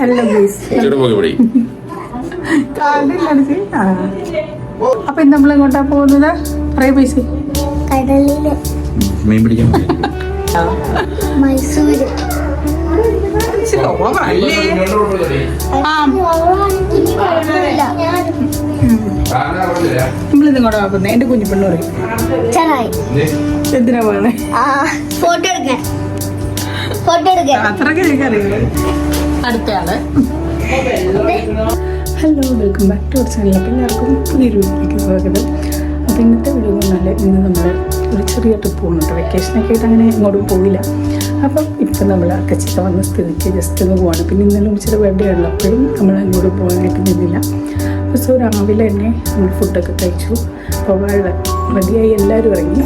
Hello guys. അപ്പൊ ഇന്ന് നമ്മൾ എങ്ങോട്ടാ പോകുന്നത്? പറയ പൈസ. കടലില് മീൻ പിടിക്കാൻ മൈസൂര്. നമ്മളിത് ഇങ്ങോട്ടാ പോകുന്നത്. എന്റെ കുഞ്ഞിപ്പെണ്ണു പറയും എന്തിനാ പോകണേ? ഫോട്ടോ എടുക്കാൻ. അത്രയ്ക്ക് എനിക്കറിയില്ല. അടുത്തയാള്. Hello, welcome back to our channel. അപ്പോൾ എല്ലാവർക്കും പുതിയൊരു വീഡിയോയിലേക്ക് സ്വാഗതം. അപ്പോൾ ഇന്നത്തെ വീഡിയോ നല്ല ഇന്ന് നമ്മൾ ഒരു ചെറിയ ട്രിപ്പ് പോകുന്നുണ്ട്. വെക്കേഷനൊക്കെ ആയിട്ട് അങ്ങനെ എങ്ങോട്ടും പോയില്ല. അപ്പം ഇപ്പം നമ്മൾ അക്കച്ചിക്ക വന്ന സ്ഥിതിക്ക് ജസ്റ്റ് ഒന്ന് പോവാണ്. പിന്നെ ഇന്നലെ ഇച്ചിരി ബർത്ത്ഡേ ഉള്ളൂ, അപ്പോഴും നമ്മൾ അങ്ങോട്ട് പോകാനായിട്ട് നിന്നില്ല. സോ രാവിലെ തന്നെ നമ്മൾ ഫുഡൊക്കെ കഴിച്ചു. അപ്പോൾ വളരെ മതിയായി എല്ലാവരും ഇറങ്ങി.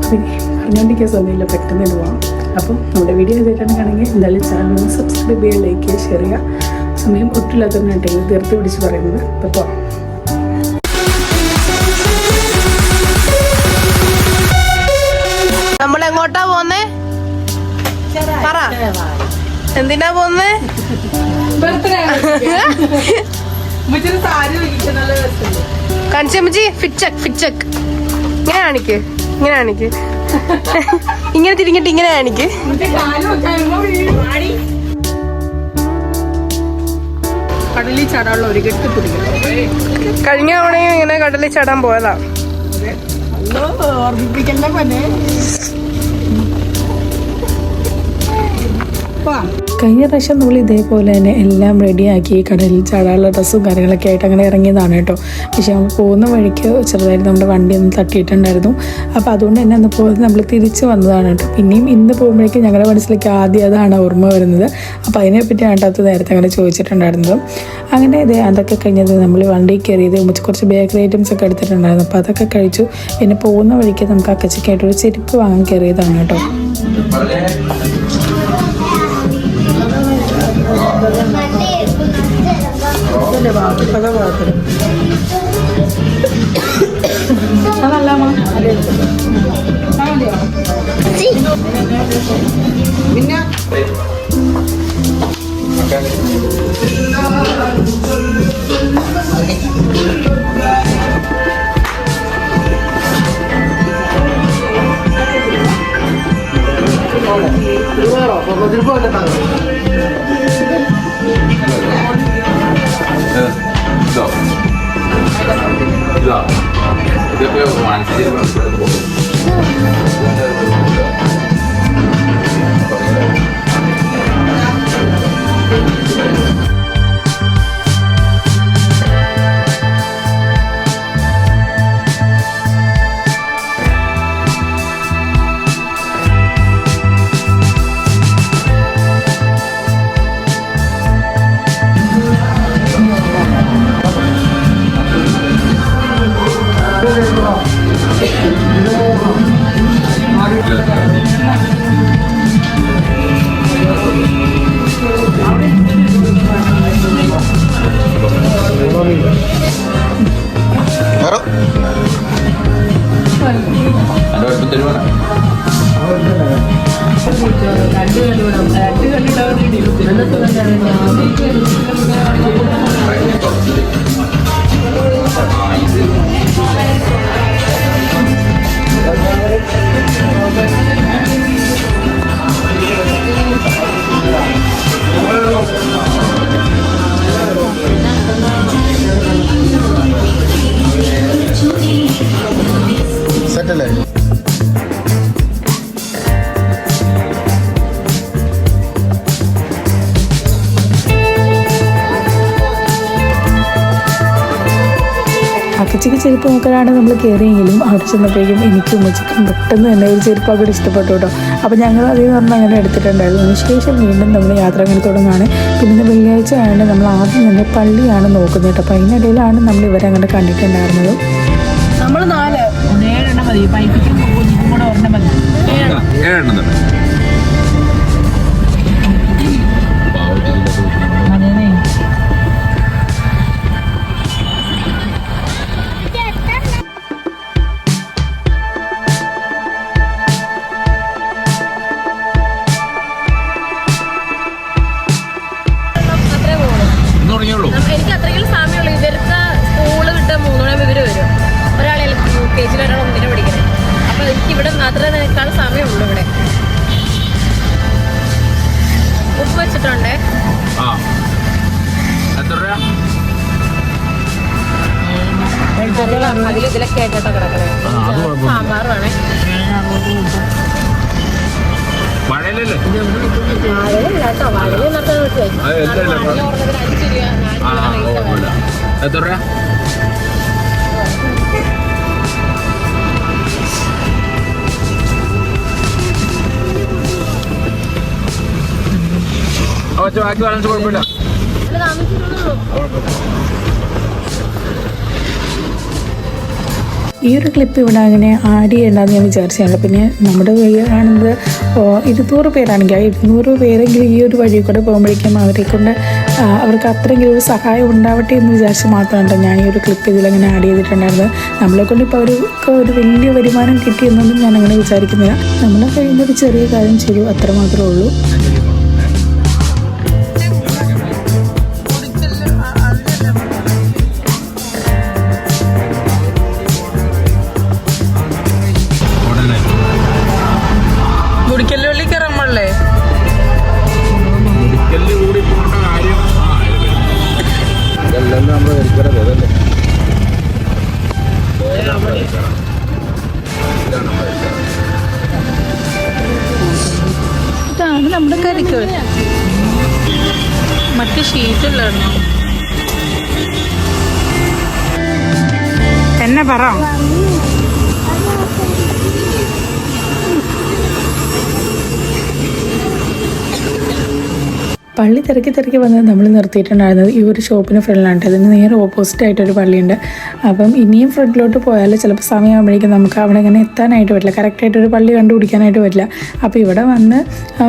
അപ്പം പറഞ്ഞുകൊണ്ടിരിക്കാൻ സമയമില്ല, പെട്ടെന്ന് പോവാം. അപ്പം നമ്മുടെ വീഡിയോ ചെയ്തിട്ടാണെങ്കിൽ എന്തായാലും ചാനൽ സബ്സ്ക്രൈബ് ചെയ്യുക, ലൈക്ക് ചെയ്യുക, ഷെയർ ചെയ്യുക. സമയം ഒട്ടില്ലാത്തതിനായിട്ടെങ്കിൽ തീർത്ത് പിടിച്ച് പറയുന്നത്. അപ്പോൾ പോവാം. നമ്മൾ എങ്ങോട്ടാ പോന്നേ? പറ, എന്തിനാ പോന്നേ? കാണിച്ചി ഫിറ്റ് ഇങ്ങനെ കാണിക്ക്, ഇങ്ങനെ കാണിക്ക്, ഇങ്ങനെ തിരിഞ്ഞിട്ട് ഇങ്ങനെ കാണിക്ക്. കടലിൽ ചാടാനുള്ള ഒരു കെട്ട് പിടിക്കണം. കഴിഞ്ഞ തവണയും ഇങ്ങനെ കടലിൽ ചാടാൻ പോയതാ. ഓർമ്മിപ്പിക്കണ്ട പോലെ. കഴിഞ്ഞ പ്രാവശ്യം നമ്മൾ ഇതേപോലെ തന്നെ എല്ലാം റെഡിയാക്കി കടലിൽ ചാടാനുള്ള ഡ്രസ്സും കാര്യങ്ങളൊക്കെ ആയിട്ട് അങ്ങനെ ഇറങ്ങിയതാണ് കേട്ടോ. പക്ഷേ നമ്മൾ പോകുന്ന വഴിക്ക് ചെറുതായിട്ട് നമ്മുടെ വണ്ടി ഒന്ന് തട്ടിയിട്ടുണ്ടായിരുന്നു. അപ്പോൾ അതുകൊണ്ട് തന്നെ അന്ന് പോയത് നമ്മൾ തിരിച്ച് വന്നതാണ് കേട്ടോ. പിന്നെയും ഇന്ന് പോകുമ്പോഴേക്കും ഞങ്ങളുടെ മനസ്സിലേക്ക് ആദ്യം അതാണ് ഓർമ്മ വരുന്നത്. അപ്പോൾ അതിനെപ്പറ്റിയാണ് അത് നേരത്തെ അങ്ങനെ ചോദിച്ചിട്ടുണ്ടായിരുന്നത്. അങ്ങനെ അതൊക്കെ കഴിഞ്ഞത് നമ്മൾ വണ്ടി കയറിയത് കുറച്ച് ബേക്കറി ഐറ്റംസ് ഒക്കെ എടുത്തിട്ടുണ്ടായിരുന്നു. അപ്പോൾ അതൊക്കെ കഴിച്ചു. പിന്നെ പോകുന്ന വഴിക്ക് നമുക്ക് അക്കച്ചക്കായിട്ടൊരു ചെരുപ്പ് വാങ്ങാൻ കയറിയതാണ് കേട്ടോ. ഇതൊക്കെ മനസ്സിൽ സെറ്റല്ലേ? അക്കച്ചിക്ക് ചെരുപ്പ് നോക്കാനാണ് നമ്മൾ കയറിയെങ്കിലും അവിടെ ചെന്നപ്പോഴേക്കും എനിക്കും ഉമ്മച്ചിക്കും പെട്ടെന്ന് തന്നെ ഒരു ചെരുപ്പ് അവിടെ ഇഷ്ടപ്പെട്ടു കേട്ടോ. അപ്പോൾ ഞങ്ങൾ അതേന്ന് പറഞ്ഞാൽ അങ്ങനെ എടുത്തിട്ടുണ്ടായിരുന്നു. അതിനുശേഷം വീണ്ടും നമ്മൾ യാത്ര അങ്ങനെ തുടങ്ങുകയാണ്. പിന്നെ വെള്ളിയാഴ്ച ആയതുകൊണ്ട് നമ്മൾ ആദ്യം തന്നെ പള്ളിയാണ് നോക്കുന്നത് കേട്ടോ. അപ്പോൾ അതിനിടയിലാണ് നമ്മൾ ഇവരങ്ങനെ കണ്ടിട്ടുണ്ടായിരുന്നത്. നമ്മൾ 7 മതി, പൈപ്പിക്കും കൂടെ ഒരെണ്ണം മതി. 7 തന്നെ. ഇവിടെ മാത്രമേ നിൽക്കാൻ സമയമുള്ളൂ. ഇവിടെ ഉപ്പ് വെച്ചിട്ടുണ്ടേ. അതിൽ ഇതിലൊക്കെ ആയിട്ടോ കിടക്കണേ. സാമ്പാറുവാണേ. മഴയില്ലല്ലേ? കേട്ടോ വാഴയിൽ ഇന്നത്തെ വീട്ടിൽ 5 രൂപ. എത്ര രൂപ? ബാക്കി ബാലൻസ് കുഴപ്പമില്ല. ഈ ഒരു ക്ലിപ്പ് ഇവിടെ അങ്ങനെ ആഡ് ചെയ്യേണ്ടെന്ന് ഞാൻ വിചാരിച്ചാണ്. പിന്നെ നമ്മുടെ കാണുന്നത് 200 പേരാണെങ്കിൽ ആ 200 പേരെങ്കിലും ഈ ഒരു വഴി കൂടെ പോകുമ്പോഴേക്കും അവർക്ക് അത്രയെങ്കിലും ഒരു സഹായം ഉണ്ടാവട്ടെ എന്ന് വിചാരിച്ച് മാത്രമാണ് ഞാൻ ഈ ഒരു ക്ലിപ്പ് ഇതിലങ്ങനെ ആഡ് ചെയ്തിട്ടുണ്ടായിരുന്നത്. നമ്മളെ കൊണ്ട് ഇപ്പോൾ അവർക്ക് ഒരു വലിയ വരുമാനം കിട്ടിയെന്നൊന്നും ഞാൻ അങ്ങനെ വിചാരിക്കുന്നില്ല. നമ്മളെ കഴിയുന്ന ഒരു ചെറിയ കാര്യം ചെയ്തു, അത്ര മാത്രമേ ഉള്ളൂ. മുടിക്കല്ലുള്ളി കയറുമ്പോഴല്ലേ കൂടി പോകേണ്ട കാര്യം ഇതെല്ലാം നമ്മൾ ധരിക്കണത് അതല്ലേ. ഇതാണ് നമ്മുടെ കരിക്ക്. മറ്റേ ഷീറ്റുള്ളായിരുന്നു. എന്നെ പറ. പള്ളി തിരക്കി വന്ന് നമ്മൾ നിർത്തിയിട്ടുണ്ടായിരുന്നത് ഈ ഒരു ഷോപ്പിന് ഫ്രണ്ടിലാണ്. അതിന് നേരെ ഓപ്പോസിറ്റ് ആയിട്ടൊരു പള്ളിയുണ്ട്. അപ്പം ഇനിയും ഫ്രണ്ടിലോട്ട് പോയാൽ ചിലപ്പോൾ സമയമാകുമ്പോഴേക്കും നമുക്ക് അവിടെ ഇങ്ങനെ എത്താനായിട്ട് പറ്റില്ല, കറക്റ്റായിട്ടൊരു പള്ളി കണ്ടുപിടിക്കാനായിട്ട് പറ്റില്ല. അപ്പോൾ ഇവിടെ വന്ന്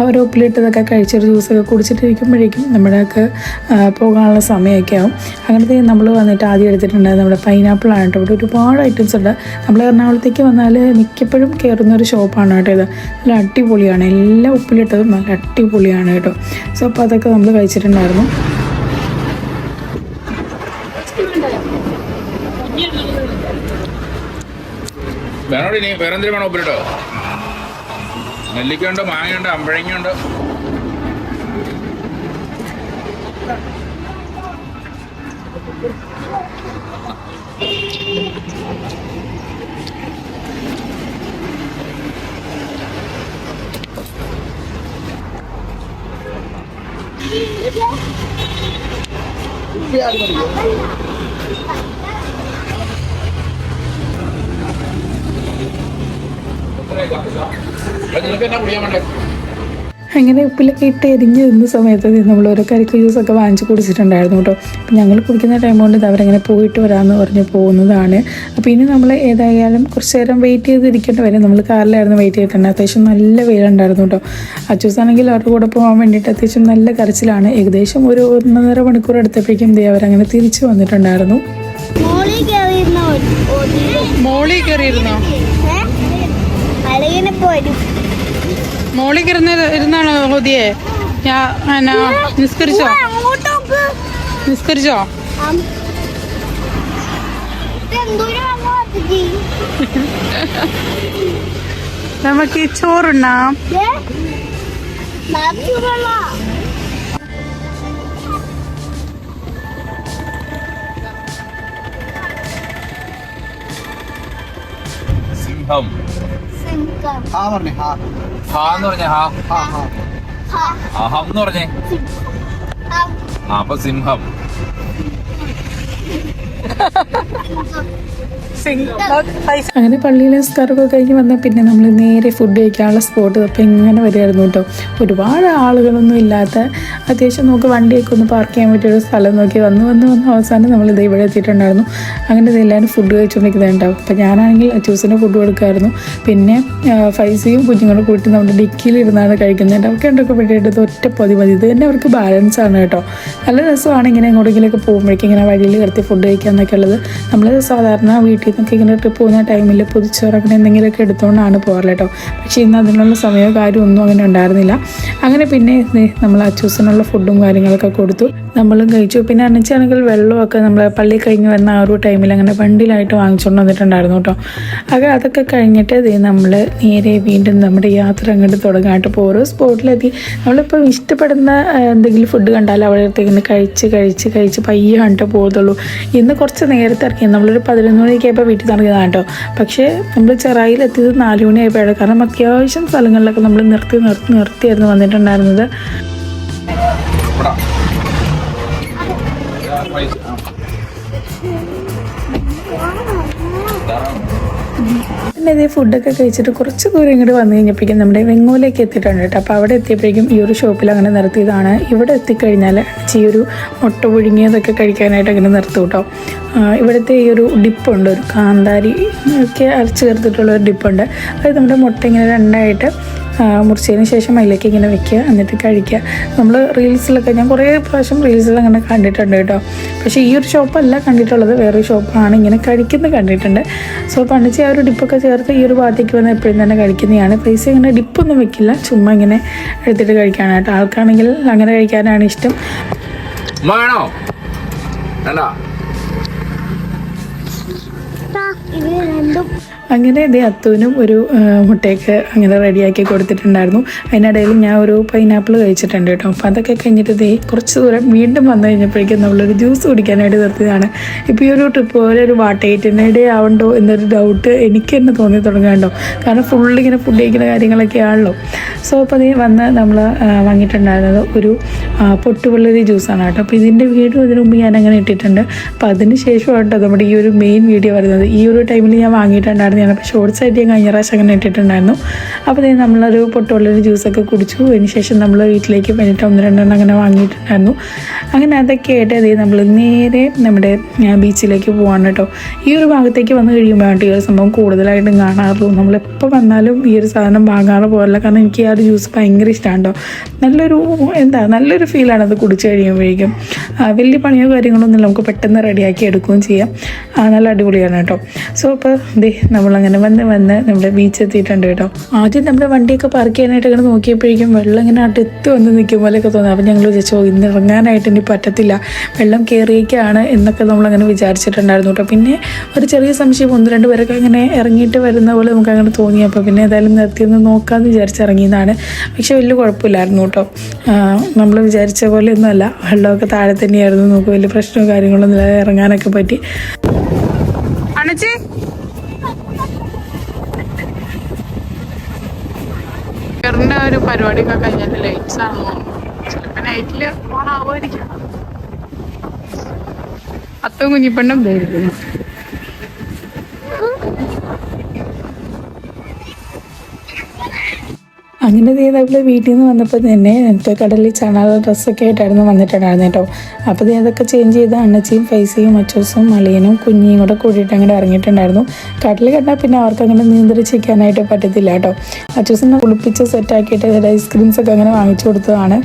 ഒരു ഉപ്പിലിട്ടതൊക്കെ കഴിച്ചൊരു ജ്യൂസൊക്കെ കുടിച്ചിട്ടിരിക്കുമ്പോഴേക്കും നമ്മുടെയൊക്കെ പോകാനുള്ള സമയമൊക്കെ ആവും. അങ്ങനത്തെ നമ്മൾ വന്നിട്ട് ആദ്യം എടുത്തിട്ടുണ്ടായിരുന്നു നമ്മുടെ പൈനാപ്പിളാണ് കേട്ടോ. ഇവിടെ ഒരുപാട് ഐറ്റംസ് ഉണ്ട്. നമ്മൾ എറണാകുളത്തേക്ക് വന്നാൽ മിക്കപ്പോഴും കയറുന്നൊരു ഷോപ്പാണ് കേട്ടോ ഇത്. നല്ല അടിപൊളിയാണ്, എല്ലാ ഉപ്പിലിട്ടതും നല്ല അടിപൊളിയാണ് കേട്ടോ. സോ അപ്പോൾ അതൊക്കെ നമ്മൾ കഴിച്ചിട്ടുണ്ടായിരുന്നു. വേണോടി നീ വേറെന്തെങ്കിലും വേണോ ഉപ്പിലിട്ടോ? നെല്ലിക്കയുണ്ട്, മാങ്ങയുണ്ട്, അമ്പഴങ്ങയുണ്ട്. നിനക്ക് എന്നാ കുടിയാൻ വേണ്ടേ? അങ്ങനെ ഉപ്പിലൊക്കെ ഇട്ട് എരിഞ്ഞ് നിന്ന സമയത്ത് നമ്മൾ ഓരോ കരിക്ക് ജ്യൂസൊക്കെ വാങ്ങിച്ച് കുടിച്ചിട്ടുണ്ടായിരുന്നു കേട്ടോ. അപ്പം ഞങ്ങൾ കുടിക്കുന്ന ടൈം കൊണ്ട് അവരങ്ങനെ പോയിട്ട് വരാമെന്ന് പറഞ്ഞ് പോകുന്നതാണ്. അപ്പോൾ ഇനി നമ്മൾ ഏതായാലും കുറച്ച് നേരം വെയിറ്റ് ചെയ്തിരിക്കേണ്ടി വരും. നമ്മൾ കാറിലായിരുന്നു വെയിറ്റ് ചെയ്തിട്ടുണ്ട്. അത്യാവശ്യം നല്ല വെയിലുണ്ടായിരുന്നു കേട്ടോ. അച്ചൂസാണെങ്കിൽ അവരുടെ കൂടെ പോകാൻ വേണ്ടിയിട്ട് അത്യാവശ്യം നല്ല കരച്ചിലാണ്. ഏകദേശം ഒരു 1.5 മണിക്കൂർ എടുത്തപ്പോഴേക്കും അവരങ്ങനെ തിരിച്ചു വന്നിട്ടുണ്ടായിരുന്നു. മോളിൽ കയറിയിരുന്നോ? മോളിൽ ഇരുന്നാണോ ഹോദിയെ? നിസ്കരിച്ചോ? നമുക്ക് ചോറുണ്ണാം. സിംഹം. അഹം എന്ന് പറഞ്ഞേ. അപ്പൊ സിംഹം. അങ്ങനെ പള്ളിയിലെ നിസ്കാരമൊക്കെ കഴിഞ്ഞ് വന്നാൽ പിന്നെ നമ്മൾ നേരെ ഫുഡ് കഴിക്കാനുള്ള സ്പോട്ട് അപ്പോൾ ഇങ്ങനെ വരികയായിരുന്നു കേട്ടോ. ഒരുപാട് ആളുകളൊന്നും ഇല്ലാത്ത അത്യാവശ്യം നമുക്ക് വണ്ടിയൊക്കെ ഒന്ന് പാർക്ക് ചെയ്യാൻ പറ്റിയൊരു സ്ഥലം നോക്കി വന്ന് അവസാനം നമ്മളിത് ഇവിടെ എത്തിയിട്ടുണ്ടായിരുന്നു. അങ്ങനെ ഇതെല്ലാവരും ഫുഡ് കഴിച്ചുകൊണ്ടിരിക്കുന്നുണ്ടാവും. അപ്പോൾ ഞാനാണെങ്കിൽ അച്ചൂസിന് ഫുഡ് കൊടുക്കുമായിരുന്നു. പിന്നെ ഫൈസിയും കുഞ്ഞുങ്ങളും കൂട്ടി നമ്മുടെ ഡിക്കിയിലിരുന്നാണ് കഴിക്കുന്നുണ്ട്. അവർക്ക് രണ്ടൊക്കെ വേണ്ടിയിട്ട് ഒറ്റ പൊതി മതി. ഇത് തന്നെ അവർക്ക് ബാലൻസ് ആണ് കേട്ടോ. നല്ല രസമാണ് ഇങ്ങനെ എങ്ങോട്ടെങ്കിലൊക്കെ പോകുമ്പോഴേക്കും ഇങ്ങനെ വഴിയിൽ കിടത്തി ഫുഡ് കഴിക്കുക എന്നൊക്കെ ഉള്ളത്. നമ്മൾ സാധാരണ വീട്ടിൽ നിന്നൊക്കെ ഇങ്ങനെ ട്രിപ്പ് പോകുന്ന ടൈമിൽ പൊതിച്ചോറ് അങ്ങനെ എന്തെങ്കിലുമൊക്കെ എടുത്തുകൊണ്ടാണ് പോകാറ് കേട്ടോ. പക്ഷേ ഇന്ന് അതിനുള്ള സമയമോ കാര്യമൊന്നും അങ്ങനെ ഉണ്ടായിരുന്നില്ല. അങ്ങനെ പിന്നെ നമ്മൾ അച്ചൂസിനുള്ള ഫുഡും കാര്യങ്ങളൊക്കെ കൊടുത്തു. നമ്മളും കഴിച്ചു. പിന്നെ അന്നച്ചാണെങ്കിൽ വെള്ളമൊക്കെ നമ്മൾ പള്ളി കഴിഞ്ഞ് വന്ന ആ ഒരു ടൈമിൽ അങ്ങനെ ബണ്ടിലായിട്ട് വാങ്ങിച്ചുകൊണ്ട് വന്നിട്ടുണ്ടായിരുന്നു കേട്ടോ. അതൊക്കെ കഴിഞ്ഞിട്ട് നമ്മൾ നേരെ വീണ്ടും നമ്മുടെ യാത്ര അങ്ങോട്ട് തുടങ്ങാനായിട്ട് ഇപ്പോൾ ഓരോ സ്പോട്ടിലെത്തി. നമ്മളിപ്പോൾ ഇഷ്ടപ്പെടുന്ന എന്തെങ്കിലും ഫുഡ് കണ്ടാൽ അവിടത്തേക്ക് കഴിച്ച് പയ്യെ കണ്ടിട്ട് പോകത്തുള്ളൂ. ഇന്ന് കുറച്ച് നേരത്തെ ഇറങ്ങി, നമ്മളൊരു 11 മണിയൊക്കെയായപ്പോൾ വീട്ടിൽ നിന്ന് ഇറങ്ങിയതാണ് കേട്ടോ. പക്ഷേ നമ്മൾ ചെറായിലെത്തിയത് 4 മണിയായപ്പോഴാണ്. കാരണം അത്യാവശ്യം സ്ഥലങ്ങളിലൊക്കെ നമ്മൾ നിർത്തിയായിരുന്നു വന്നിട്ടുണ്ടായിരുന്നത്. പിന്നെ ഇതേ ഫുഡൊക്കെ കഴിച്ചിട്ട് കുറച്ച് ദൂരം ഇങ്ങോട്ട് വന്നു കഴിഞ്ഞപ്പോഴേക്കും നമ്മുടെ വെങ്ങോലേക്ക് എത്തിയിട്ടുണ്ട് കേട്ടോ. അപ്പോൾ അവിടെ എത്തിയപ്പോഴേക്കും ഈ ഒരു ഷോപ്പിൽ അങ്ങനെ നിർത്തിയതാണ്. ഇവിടെ എത്തിക്കഴിഞ്ഞാൽ ഈ ഒരു മുട്ട പുഴുങ്ങിയതൊക്കെ കഴിക്കാനായിട്ട് അങ്ങനെ നിർത്തും കേട്ടോ. ഇവിടുത്തെ ഈ ഒരു ഡിപ്പുണ്ട്, ഒരു കാന്താരി ഒക്കെ അരച്ച് ചേർത്തിട്ടുള്ള ഒരു ഡിപ്പുണ്ട്. അത് നമ്മുടെ മുട്ട ഇങ്ങനെ രണ്ടായിട്ട് മുറിച്ചതിന് ശേഷം അതിലേക്ക് ഇങ്ങനെ വെക്കുക, എന്നിട്ട് കഴിക്കുക. നമ്മൾ റീൽസിലൊക്കെ ഞാൻ കുറേ പ്രാവശ്യം റീൽസിൽ അങ്ങനെ കണ്ടിട്ടുണ്ട് കേട്ടോ. പക്ഷേ ഈ ഒരു ഷോപ്പല്ല കണ്ടിട്ടുള്ളത്, വേറൊരു ഷോപ്പാണ് ഇങ്ങനെ കഴിക്കുന്നത് കണ്ടിട്ടുണ്ട്. സോ പണ്ടിച്ച് ആ ഒരു ഡിപ്പൊക്കെ ചേർത്ത് ഈ ഒരു ഭാഗത്തേക്ക് വന്ന് എപ്പോഴും തന്നെ കഴിക്കുന്നതാണ്. പൈസ ഇങ്ങനെ ഡിപ്പൊന്നും വെക്കില്ല, ചുമ്മാ ഇങ്ങനെ എടുത്തിട്ട് കഴിക്കാനായിട്ട്. ആൾക്കാണെങ്കിൽ അങ്ങനെ കഴിക്കാനാണ് ഇഷ്ടം. വേണോ വേണ്ട ഇത് രണ്ടും അങ്ങനെ ഇതേ അത്തൂനും ഒരു മുട്ടയൊക്കെ അങ്ങനെ റെഡിയാക്കി കൊടുത്തിട്ടുണ്ടായിരുന്നു. അതിനിടയിൽ ഞാൻ ഒരു പൈനാപ്പിൾ കഴിച്ചിട്ടുണ്ട് കേട്ടോ. അപ്പോൾ അതൊക്കെ കഴിഞ്ഞിട്ട് ഇതേ കുറച്ച് ദൂരം വീണ്ടും വന്നു കഴിഞ്ഞപ്പോഴേക്കും നമ്മളൊരു ജ്യൂസ് കുടിക്കാനായിട്ട് നിർത്തിയതാണ്. ഇപ്പോൾ ഈ ഒരു ട്രിപ്പ് പോലെ ഒരു വാട്ടേറ്റിനിടെ ആവണ്ടോ എന്നൊരു ഡൗട്ട് എനിക്ക് തന്നെ തോന്നി തുടങ്ങാണ്ടോ. കാരണം ഫുള്ളിങ്ങനെ ഫുഡ് കഴിക്കുന്ന കാര്യങ്ങളൊക്കെ ആണല്ലോ. സോ അപ്പോൾ അതേ വന്ന് നമ്മൾ വാങ്ങിയിട്ടുണ്ടായിരുന്നത് ഒരു പൊട്ടുവെള്ളരി ജ്യൂസാണ് കേട്ടോ. അപ്പോൾ ഇതിൻ്റെ വീഡിയോ ഇതിനു മുമ്പ് ഞാൻ അങ്ങനെ ഇട്ടിട്ടുണ്ട്. അപ്പോൾ അതിന് ശേഷമാണ് നമ്മുടെ ഈ ഒരു മെയിൻ വീഡിയോ വരുന്നത്. ഈ ഒരു ടൈമിൽ ഞാൻ വാങ്ങിയിട്ടുണ്ടായിരുന്നു. ഞാനപ്പോൾ ഷോർട്സ് ആയിട്ട് ഞാൻ കഴിഞ്ഞ പ്രാവശ്യം അങ്ങനെ ഇട്ടിട്ടുണ്ടായിരുന്നു. അപ്പോൾ നമ്മളൊരു പൊട്ടുവെള്ളരി ജ്യൂസൊക്കെ കുടിച്ചു. അതിന് ശേഷം നമ്മൾ വീട്ടിലേക്ക് വേണ്ടിയിട്ട് 1-2 അങ്ങനെ വാങ്ങിയിട്ടുണ്ടായിരുന്നു. അങ്ങനെ അതൊക്കെ ആയിട്ട് നമ്മൾ നേരെ നമ്മുടെ ബീച്ചിലേക്ക് പോകാൻ കേട്ടോ. ഈ ഒരു ഭാഗത്തേക്ക് വന്നു കഴിയുമ്പോഴാണ് ഈ ഒരു സംഭവം കൂടുതലായിട്ടും കാണാറുള്ളൂ. നമ്മളെപ്പോൾ വന്നാലും ഈ ഒരു സാധനം വാങ്ങാറ് പോകല്ല. കാരണം എനിക്ക് ആ ഒരു ജ്യൂസ് ഭയങ്കര ഇഷ്ടമാണ് കേട്ടോ. നല്ലൊരു ഫീലാണ് അത് കുടിച്ച് കഴിയുമ്പോഴേക്കും. വലിയ പണിയോ കാര്യങ്ങളൊന്നും നമുക്ക് പെട്ടെന്ന് റെഡിയാക്കി എടുക്കുകയും ചെയ്യാം. നല്ല അടിപൊളിയാണ് കേട്ടോ. സോ അപ്പോൾ നമ്മളങ്ങനെ വന്ന് നമ്മുടെ ബീച്ച് എത്തിയിട്ടുണ്ട് കേട്ടോ. ആദ്യം നമ്മുടെ വണ്ടിയൊക്കെ പാർക്ക് ചെയ്യാനായിട്ട് ഇങ്ങനെ നോക്കിയപ്പോഴേക്കും വെള്ളം ഇങ്ങനെ അടുത്ത് വന്ന് നിൽക്കും പോലെയൊക്കെ തോന്നി. അപ്പോൾ ഞങ്ങൾ വിചാരിച്ചോ ഇന്ന് ഇറങ്ങാനായിട്ട് ഇനി പറ്റത്തില്ല, വെള്ളം കയറിയൊക്കെയാണ് എന്നൊക്കെ നമ്മളങ്ങനെ വിചാരിച്ചിട്ടുണ്ടായിരുന്നു കേട്ടോ. പിന്നെ ഒരു ചെറിയ സംശയം 1-2 പേരൊക്കെ അങ്ങനെ ഇറങ്ങിയിട്ട് വരുന്ന പോലെ നമുക്ക് അങ്ങനെ തോന്നി. അപ്പോൾ പിന്നെ ഏതായാലും നിർത്തിയൊന്ന് നോക്കാമെന്ന് വിചാരിച്ചിറങ്ങിയതാണ്. പക്ഷെ വലിയ കുഴപ്പമില്ലായിരുന്നു കേട്ടോ. നമ്മൾ വിചാരിച്ച പോലെ ഒന്നുമല്ല, വെള്ളമൊക്കെ താഴെ തന്നെയായിരുന്നു. നമുക്ക് വലിയ പ്രശ്നമോ കാര്യങ്ങളൊന്നും ഇല്ലാതെ ഇറങ്ങാനൊക്കെ പറ്റി. ഒരു പരിപാടിയൊക്കെ കഴിഞ്ഞാൽ ലൈറ്റ്സ് ആണോ, ചിലപ്പോൾ നൈറ്റിൽ ഓണാവുമായിരിക്കും. അത്തും കുഞ്ഞിപ്പെണ്ണും ധരിക്കുന്നു. അങ്ങനെ നമ്മൾ വീട്ടിൽ നിന്ന് വന്നപ്പോൾ തന്നെ എനിക്ക് കടലിൽ ചാണാതെ ഡ്രസ്സൊക്കെ ആയിട്ടായിരുന്നു വന്നിട്ടുണ്ടായിരുന്നു കേട്ടോ. അപ്പോൾ അതൊക്കെ ചേഞ്ച് ചെയ്ത് അണ്ണച്ചിയും ഫൈസയും അച്ചൂസും അളിയനും കുഞ്ഞിയും കൂടെ കൂടിയിട്ട് അങ്ങനെ ഇറങ്ങിയിട്ടുണ്ടായിരുന്നു. കടൽ കണ്ടാൽ പിന്നെ അവർക്ക് അങ്ങനെ നിയന്ത്രിച്ചിരിക്കാനായിട്ട് പറ്റത്തില്ല കേട്ടോ. അച്ചൂസിനെ കുളിപ്പിച്ച് സെറ്റാക്കിയിട്ട് ഐസ്ക്രീംസൊക്കെ അങ്ങനെ വാങ്ങിച്ചു കൊടുത്തതാണ്.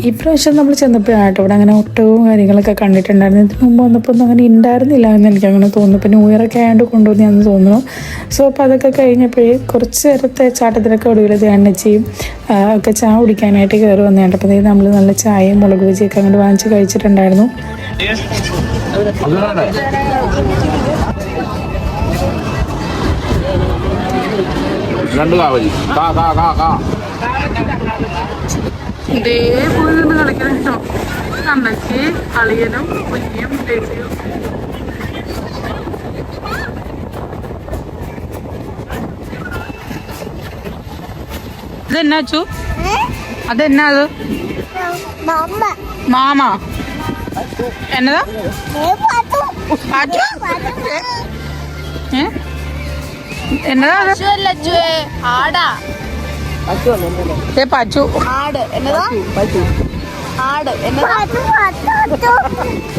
ഈ പ്രാവശ്യം നമ്മൾ ചെന്നപ്പോഴാണ് ഇവിടെ അങ്ങനെ ഒട്ടകവും കാര്യങ്ങളൊക്കെ കണ്ടിട്ടുണ്ടായിരുന്നു. ഇതിന് മുമ്പ് വന്നപ്പോൾ ഒന്നും അങ്ങനെ ഉണ്ടായിരുന്നില്ല എന്ന് എനിക്കങ്ങനെ തോന്നുന്നു. പിന്നെ ന്യൂ ഇയർ ഒക്കെ ആയതുകൊണ്ട് കൊണ്ടുവന്നെന്ന് തോന്നുന്നു. സോ അപ്പോൾ അതൊക്കെ കഴിഞ്ഞപ്പോഴേ കുറച്ച് നേരത്തെ ചാട്ടത്തിലൊക്കെ ഒടുവിലത് എണ്ണച്ചയും ഒക്കെ ചായ കുടിക്കാനായിട്ട് കയറി വന്നു കണ്ടപ്പോൾ നമ്മൾ നല്ല ചായയും മുളക് ബജിയൊക്കെ അങ്ങോട്ട് വാങ്ങിച്ച് കഴിച്ചിട്ടുണ്ടായിരുന്നു. ഇതേപോലെ നിന്ന് കളിക്കണം കേട്ടോ. അമ്മയ്ക്ക് അളിയനും കുഞ്ഞിയും ടേസിയും അതെന്നാ അച്ചു? അതെന്നാ അത്? മാമ എന്നതാ? എന്നതാ? ആടാ പച്ചു. ആട് എന്നതാ? ആട് എന്നതാ?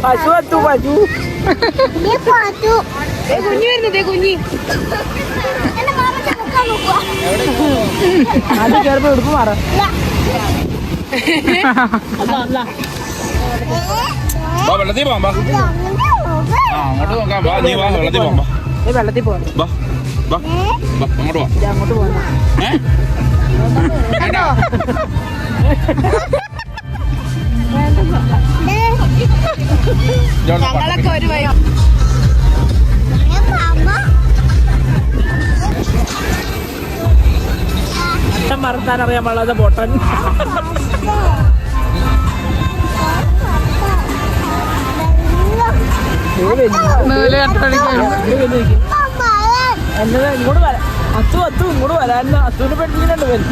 പശു അത്തു പശു. കുഞ്ഞി വരുന്നതേ കുഞ്ഞി. അത് കയറുമ്പോ എടുപ്പ് മാറ വെള്ളത്തിൽ പോകാം അങ്ങോട്ട് നോക്കാം നീ വാ വെള്ളത്തിൽ പോകാം വെള്ളത്തിൽ പോകാം അങ്ങോട്ട് പോവാം അങ്ങോട്ട് പോകാം ഞങ്ങളൊക്കെ ഒരു വൈ മറക്കാൻ അറിയാൻ വളരെ ബോട്ടൻ എന്നത് ഇങ്ങോട്ട് വരാം അത്തു ഇങ്ങോട്ട് വരാൻ അത്തുവിനെ പെട്ടിട്ടുണ്ട് വരും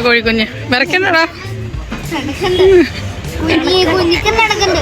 കോഴിക്കുഞ്ഞ് വിറക്കണ്ടടാ കുഞ്ഞിക്ക് നടക്കണ്ട്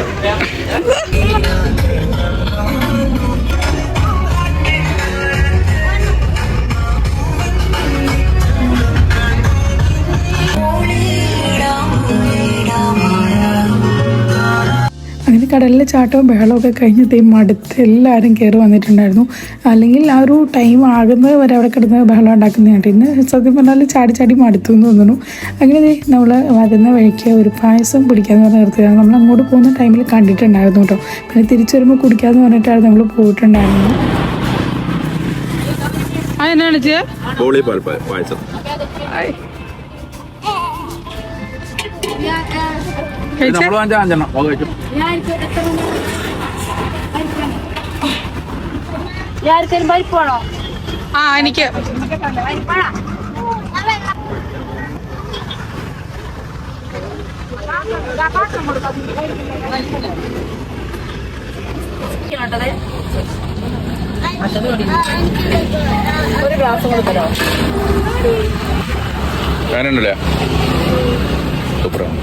അങ്ങനെ കടലിലെ ചാട്ടവും ബഹളമൊക്കെ കഴിഞ്ഞ് മടുത്ത് എല്ലാവരും കയറി വന്നിട്ടുണ്ടായിരുന്നു. അല്ലെങ്കിൽ ആ ഒരു ടൈം ആകുന്നത് വരെ അവിടെ കിടന്ന് ബഹളം ഉണ്ടാക്കുന്നതായിട്ട് ഇന്ന് സത്യം പറഞ്ഞാൽ ചാടി ചാടി മടുത്തു എന്ന് തോന്നുന്നു. അങ്ങനെ നമ്മൾ വരുന്ന വഴിക്ക് ഒരു പായസം കുടിക്കാമെന്ന് പറഞ്ഞ് നിർത്തിയാണ്. നമ്മൾ അങ്ങോട്ട് പോകുന്ന ടൈമിൽ കണ്ടിട്ടുണ്ടായിരുന്നു കേട്ടോ. പിന്നെ തിരിച്ചു വരുമ്പോൾ കുടിക്കാമെന്ന് പറഞ്ഞിട്ടാണ് നമ്മൾ പോയിട്ടുണ്ടായിരുന്നു. അതെന്നാണ് പായസം നമ്മൾ വാങ്ങിച്ച 5 എണ്ണം കഴിച്ചു. പരിപ്പാണോ? ആ എനിക്ക് ഒരു ഗ്ലാസ് കൂടെ തരാം. ഞാനുണ്ടല്ലേ സൂപ്പറാണ്.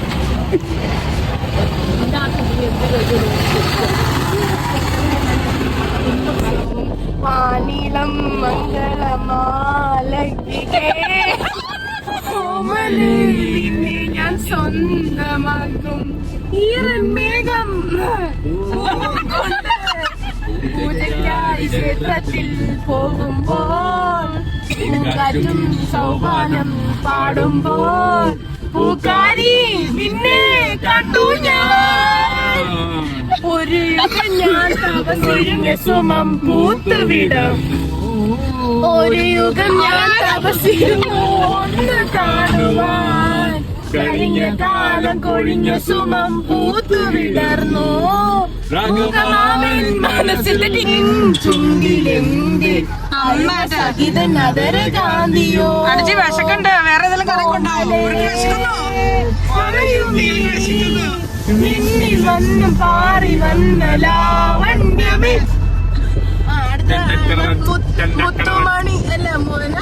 മാനിളം മംഗളമാലയ്ക്കേ ഞാൻ സ്വന്തമാക്കും ഈറന്മേഘം പൂജയ്ക്കായി ക്ഷേത്രത്തിൽ പോകുമ്പോൾ പൂക്കാറ്റും സൗഭാനം പാടുമ്പോൾ പൂക്കാരി നിന്നെ കണ്ടു ഞാൻ ഒരു ഞാൻ തപസ്സിരുന്ന സുമം പൂത്തുവിടും ഒരു യുഗം ഞാൻ തപസ്സിരുന്നു ഒന്ന് കാണുവാൻ കഴിഞ്ഞ കാലം കൊഴിഞ്ഞ സുമം പൂത്തുവിടർന്നു മനസ്സിന്റെ ചുണ്ടിലെന്റെ അമ്മ സഹിതൻ അതര കാന്തിയോ അടിച്ച് വിശക്കുണ്ട് വേറെ ഏതെങ്കിലും കണക്കുണ്ടാവോ മിന്നി വന്നും പാറി വന്ന ലാവണ്യമേ മുത്തുമണി അല്ല മോന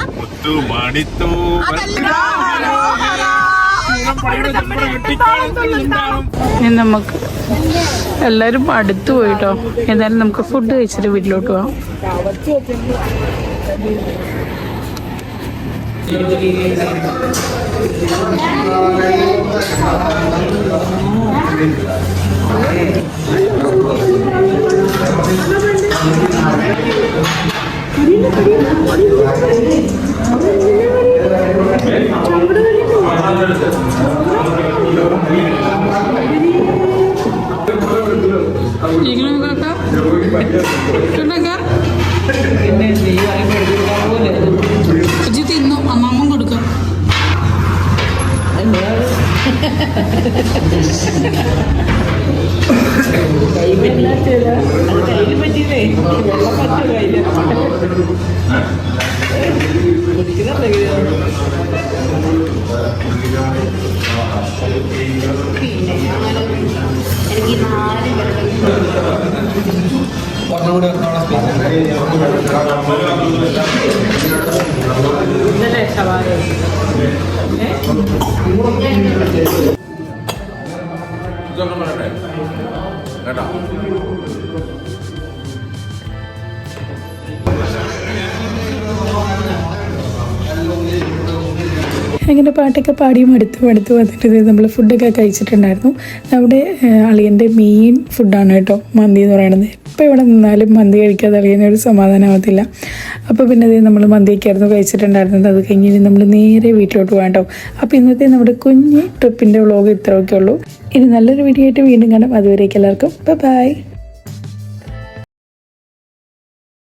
നമുക്ക് എല്ലാവരും അടുത്ത് പോയിട്ടോ. ഏതായാലും നമുക്ക് ഫുഡ് കഴിച്ചിട്ട് വീട്ടിലോട്ട് പോവാം. തിന്നു അമ്മാമ്മ കൊടുക്കാം. കേട്ടോ അങ്ങനെ പാട്ടൊക്കെ പാടിയും അടുത്ത് വന്നിട്ട് നമ്മൾ ഫുഡൊക്കെ കഴിച്ചിട്ടുണ്ടായിരുന്നു. അവിടെ അളിയൻ്റെ മെയിൻ ഫുഡാണ് കേട്ടോ മന്തി എന്ന് പറയുന്നത്. എപ്പോൾ ഇവിടെ നിന്നാലും മന്തി കഴിക്കാതെ അളിയനൊരു സമാധാനമാകത്തില്ല. അപ്പോൾ പിന്നെ നമ്മൾ മന്തിയൊക്കെയായിരുന്നു കഴിച്ചിട്ടുണ്ടായിരുന്നത്. അത് കഴിഞ്ഞ് നമ്മൾ നേരെ വീട്ടിലോട്ട് പോകാം കേട്ടോ. അപ്പോൾ ഇന്നത്തെ നമ്മുടെ കുഞ്ഞ് ട്രിപ്പിൻ്റെ വ്ളോഗ് ഇത്രയൊക്കെ ഉള്ളൂ. ഇനി നല്ലൊരു വീഡിയോ ആയിട്ട് വീണ്ടും കാണാം. അതുവരേക്കും എല്ലാവർക്കും ബൈ.